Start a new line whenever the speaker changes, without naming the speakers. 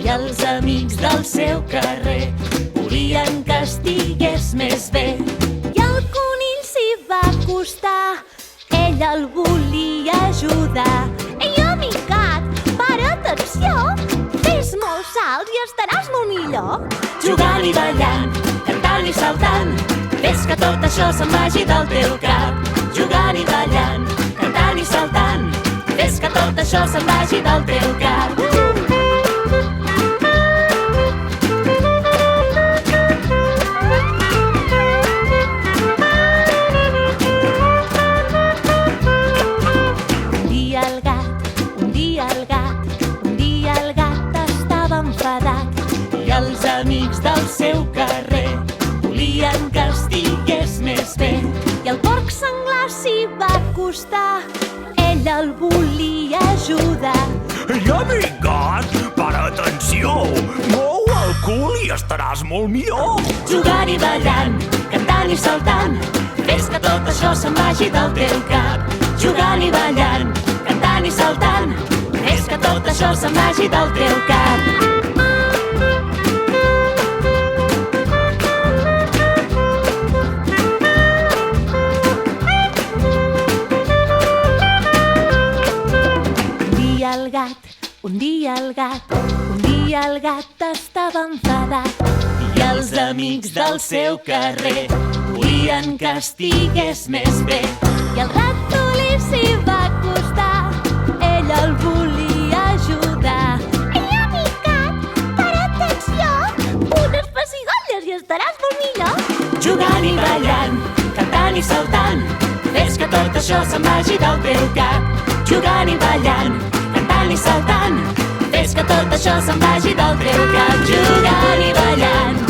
I els amics del seu carrer volien que estigués més bé.
I el conill s'hi va acostar, ell el volia ajudar. Ei, amic gat, para, atenció, fes molts salts i estaràs molt millor.
Jugant i ballant, cantant i saltant, fes que tot això se'n vagi del teu cap. Jugant i ballant, cantant i saltant, fes que tot això se'n vagi del teu cap. I els amics del seu carrer volien que estigués més bé.
I el porc senglar s'hi va acostar, ell el volia ajudar.
Ei, amic gat, para, atenció, mou el cul i estaràs molt millor.
Jugant i ballant, cantant i saltant, fes que tot això se'n vagi del teu cap. Jugant i ballant, cantant i saltant, fes que tot això se'n vagi del teu cap.
Un dia el gat estava enfadat
i els amics del seu carrer volien que estigués més bé.
I el ratolí s'hi va acostar, ell el volia ajudar. Ei, amic gat, para, atenció, unes pessigolles i estaràs molt millor.
Jugant i ballant, cantant i saltant, fes que tot això se'n vagi del teu cap. Jugant i ballant, cantant i saltant, fes que tot això se'n vagi del teu cap. Jugant i ballant,